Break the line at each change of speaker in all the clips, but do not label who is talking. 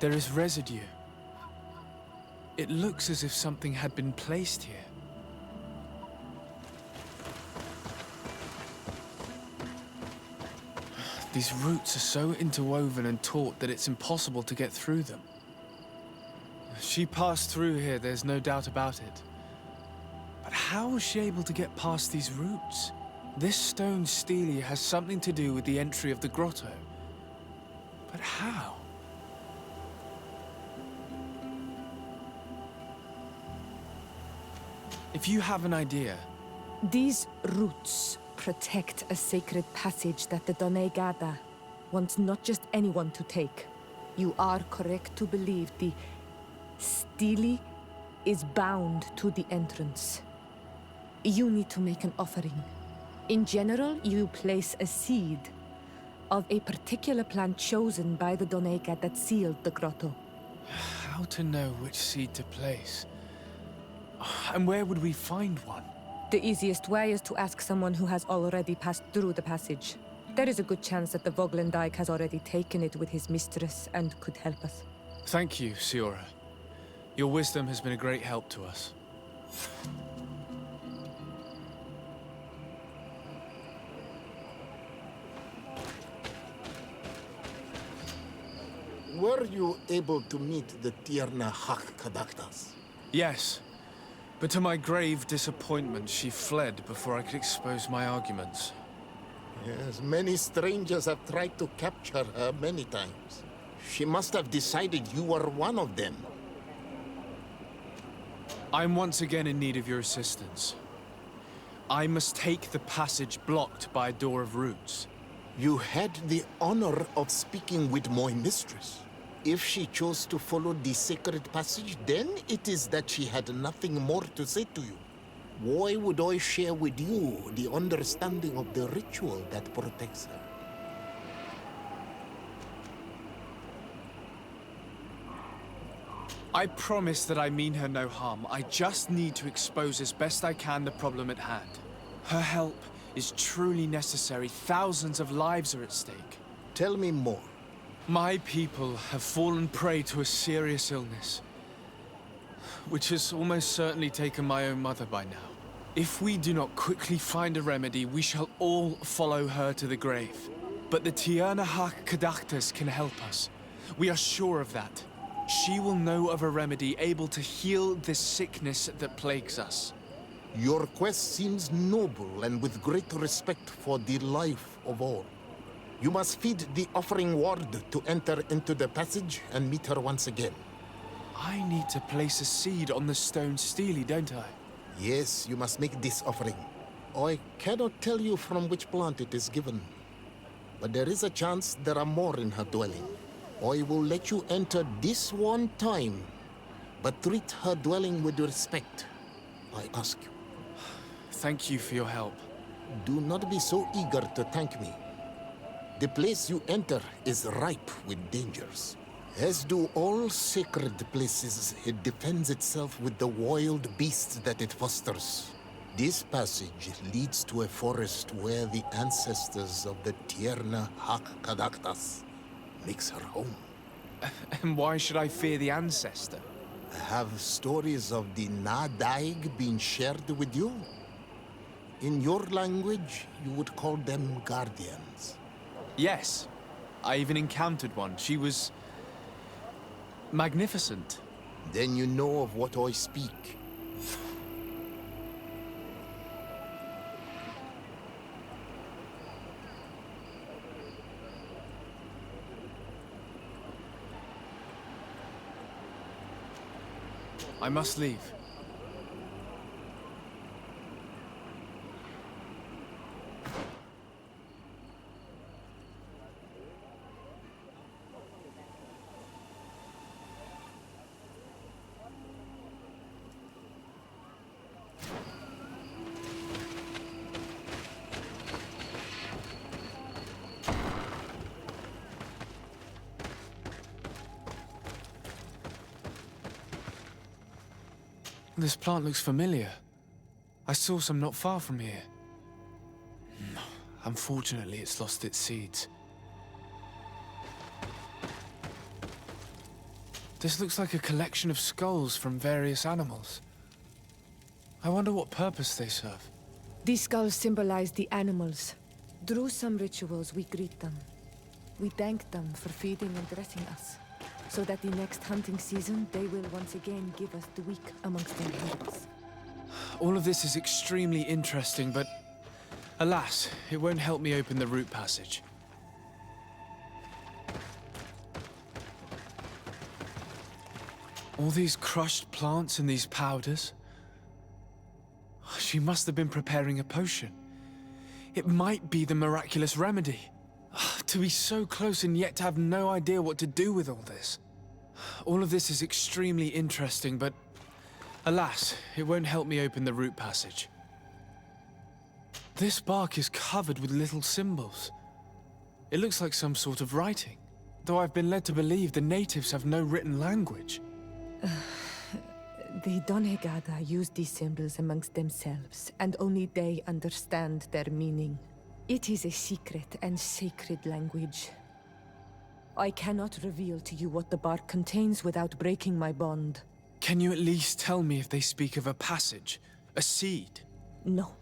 There is residue. It looks as if something had been placed here. These roots are so interwoven and taut that it's impossible to get through them. She passed through here, there's no doubt about it. But how was she able to get past these roots? This stone stele has something to do with the entry of the grotto. But how? If you have an idea...
These roots protect a sacred passage that the Donegada wants not just anyone to take. You are correct to believe the stele is bound to the entrance. You need to make an offering. In general, you place a seed of a particular plant chosen by the Donega that sealed the grotto.
How to know which seed to place? And where would we find one?
The easiest way is to ask someone who has already passed through the passage. There is a good chance that the Voglendike has already taken it with his mistress and could help us.
Thank you, Siora. Your wisdom has been a great help to us.
Were you able to meet the Tierna Harh Cadachtas?
Yes, but to my grave disappointment, she fled before I could expose my arguments.
Yes, many strangers have tried to capture her many times. She must have decided you were one of them.
I'm once again in need of your assistance. I must take the passage blocked by a door of roots.
You had the honor of speaking with my mistress. If she chose to follow the sacred passage, then it is that she had nothing more to say to you. Why would I share with you the understanding of the ritual that protects her?
I promise that I mean her no harm. I just need to expose as best I can the problem at hand. Her help is truly necessary. Thousands of lives are at stake.
Tell me more.
My people have fallen prey to a serious illness, which has almost certainly taken my own mother by now. If we do not quickly find a remedy, we shall all follow her to the grave. But the Tierna Harh Cadachtas can help us. We are sure of that. She will know of a remedy able to heal this sickness that plagues us.
Your quest seems noble and with great respect for the life of all. You must feed the offering ward to enter into the passage and meet her once again.
I need to place a seed on the stone stele, don't I?
Yes, you must make this offering. I cannot tell you from which plant it is given, but there is a chance there are more in her dwelling. I will let you enter this one time, but treat her dwelling with respect, I ask you.
Thank you for your help.
Do not be so eager to thank me. The place you enter is ripe with dangers. As do all sacred places, it defends itself with the wild beasts that it fosters. This passage leads to a forest where the ancestors of the Tierna Harh Cadachtas makes her home.
And why should I fear the ancestor?
Have stories of the Nadaig been shared with you? In your language, you would call them guardians.
Yes. I even encountered one. She was... magnificent.
Then you know of what I speak.
I must leave. This plant looks familiar. I saw some not far from here. Unfortunately, it's lost its seeds. This looks like a collection of skulls from various animals. I wonder what purpose they serve.
These skulls symbolize the animals. Through some rituals, we greet them. We thank them for feeding and dressing us, so that the next hunting season, they will once again give us the weak amongst their herds.
All of this is extremely interesting, but alas, it won't help me open the root passage. All these crushed plants and these powders. She must have been preparing a potion. It might be the miraculous remedy. To be so close and yet to have no idea what to do with all this. All of this is extremely interesting, but alas, it won't help me open the root passage. This bark is covered with little symbols. It looks like some sort of writing, though I've been led to believe the natives have no written language.
The Donegada use these symbols amongst themselves, and only they understand their meaning. It is a secret and sacred language. I cannot reveal to you what the bark contains without breaking my bond.
Can you at least tell me if they speak of a passage, a seed?
No.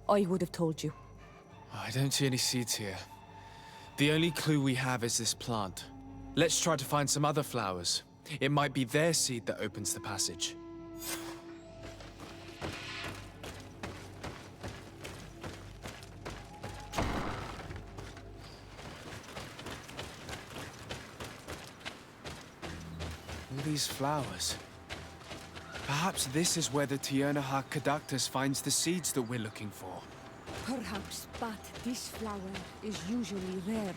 I would have told you.
I don't see any seeds here. The only clue we have is this plant. Let's try to find some other flowers. It might be their seed that opens the passage. All these flowers. Perhaps this is where the Tierna Harh Cadachtas finds the seeds that we're looking for.
Perhaps, but this flower is usually rare.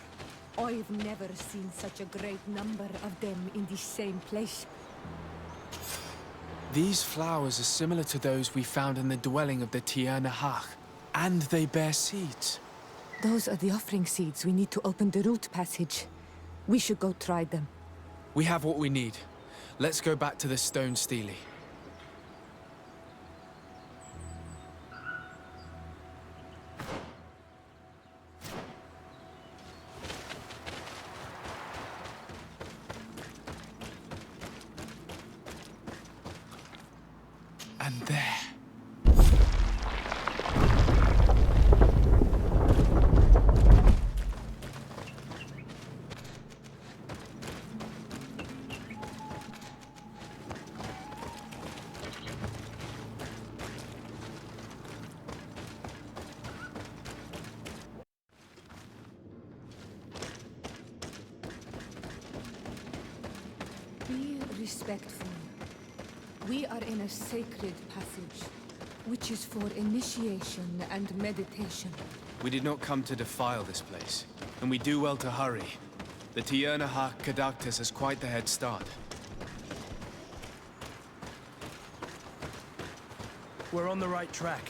I've never seen such a great number of them in the same place.
These flowers are similar to those we found in the dwelling of the Tierna Harh, and they bear seeds.
Those are the offering seeds we need to open the root passage. We should go try them.
We have what we need. Let's go back to the stone stele. And there.
Be respectful. We are in a sacred passage, which is for initiation and meditation.
We did not come to defile this place, and we do well to hurry. The Tierna Harh Cadachtas has quite the head start.
We're on the right track.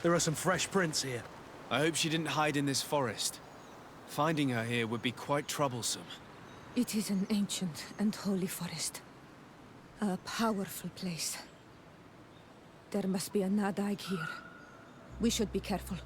There are some fresh prints here.
I hope she didn't hide in this forest. Finding her here would be quite troublesome.
It is an ancient and holy forest. A powerful place. There must be a Nadag here. We should be careful.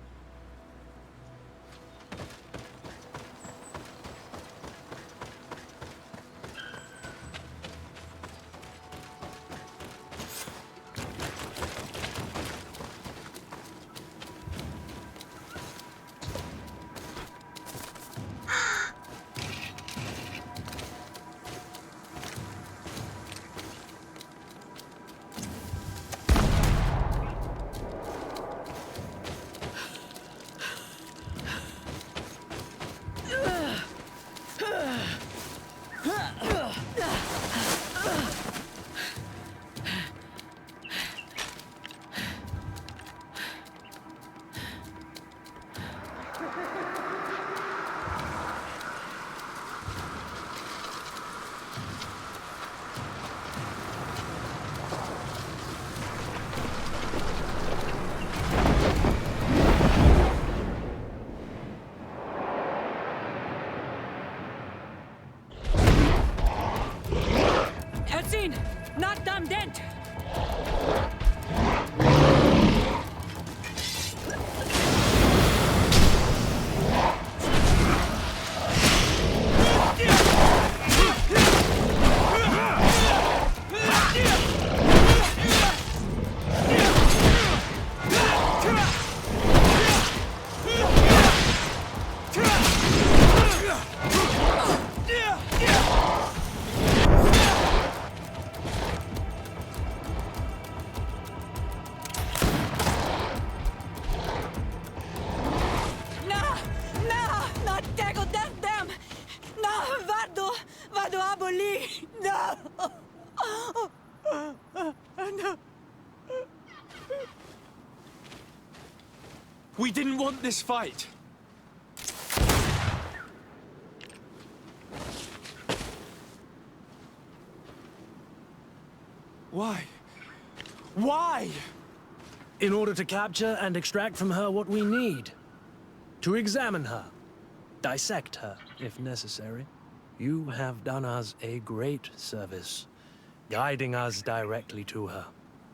Tego dem! Na, vado aboli! No! No!
We didn't want this fight. Why? Why?
In order to capture and extract from her what we need. To examine her. Dissect her, if necessary. You have done us a great service, guiding us directly to her.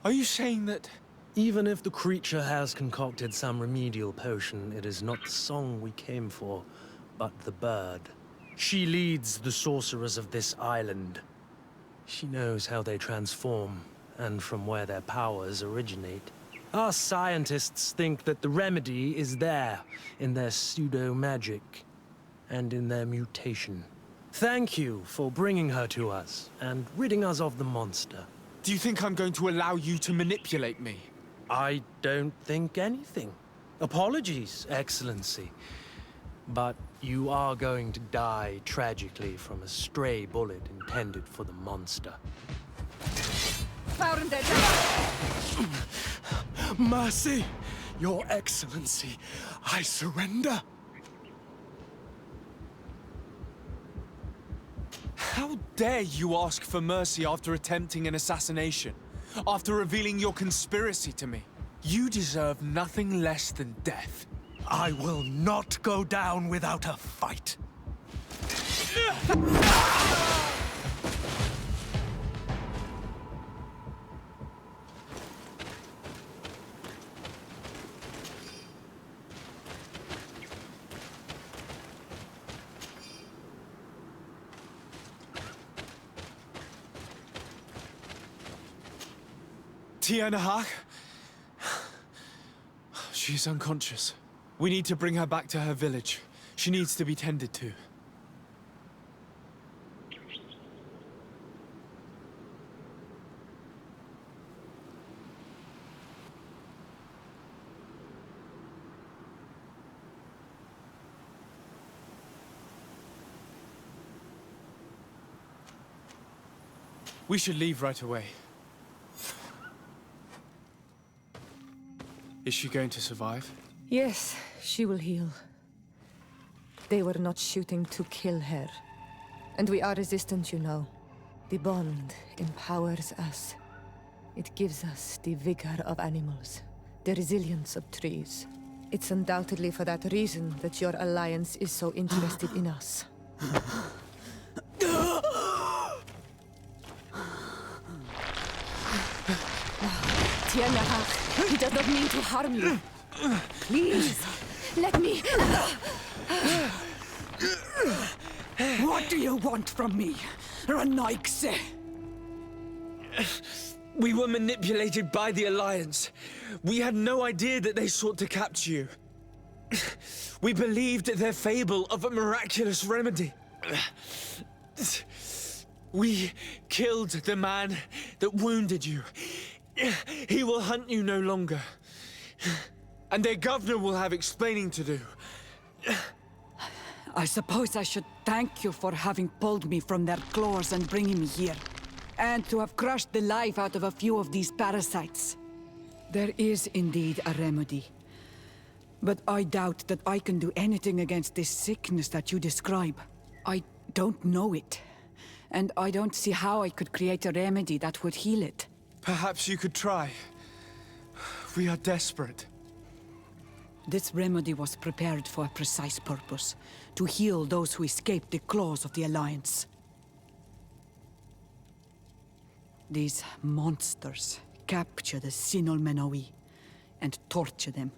Are you saying that...
Even if the creature has concocted some remedial potion, it is not the song we came for, but the bird. She leads the sorcerers of this island. She knows how they transform, and from where their powers originate. Our scientists think that the remedy is there, in their pseudo-magic, and in their mutation. Thank you for bringing her to us, and ridding us of the monster.
Do you think I'm going to allow you to manipulate me?
I don't think anything. Apologies, Excellency. But you are going to die tragically from a stray bullet intended for the monster.
Mercy, Your Excellency, I surrender.
How dare you ask for mercy after attempting an assassination? After revealing your conspiracy to me? You deserve nothing less than death.
I will not go down without a fight.
Tierna Harh? She's unconscious. We need to bring her back to her village. She needs to be tended to. We should leave right away. Is she going to survive?
Yes, she will heal. They were not shooting to kill her. And we are resistant, you know. The bond empowers us. It gives us the vigor of animals, the resilience of trees. It's undoubtedly for that reason that your alliance is so interested in us. Tierna Harh, he does not mean to harm you. Please, let me...
What do you want from me, Ranaikse?
We were manipulated by the Alliance. We had no idea that they sought to capture you. We believed their fable of a miraculous remedy. We killed the man that wounded you. He will hunt you no longer. And their governor will have explaining to do.
I suppose I should thank you for having pulled me from their claws and bringing me here. And to have crushed the life out of a few of these parasites. There is indeed a remedy. But I doubt that I can do anything against this sickness that you describe. I don't know it. And I don't see how I could create a remedy that would heal it.
Perhaps you could try. We are desperate.
This remedy was prepared for a precise purpose. To heal those who escaped the claws of the Alliance. These monsters capture the Sinol Menoi and torture them,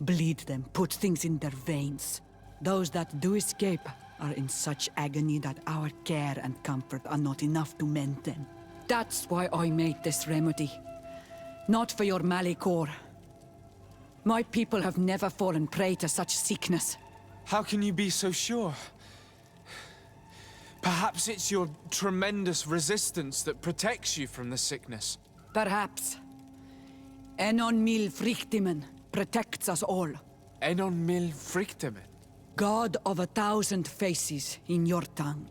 bleed them, put things in their veins. Those that do escape are in such agony that our care and comfort are not enough to mend them. That's why I made this remedy. Not for your Malikor. My people have never fallen prey to such sickness.
How can you be so sure? Perhaps it's your tremendous resistance that protects you from the sickness.
Perhaps. Enon mil frictimen protects us all.
Enon mil frictimen.
God of 1,000 faces in your tongue.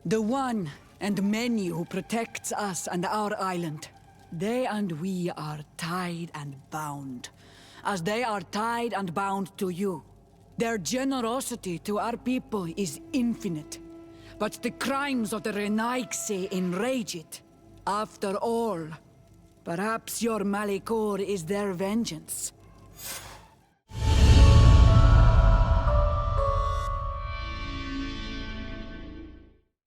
The one and many who protects us and our island. They and we are tied and bound, as they are tied and bound to you. Their generosity to our people is infinite, but the crimes of the Renaigse enrage it. After all, perhaps your Malikor is their vengeance.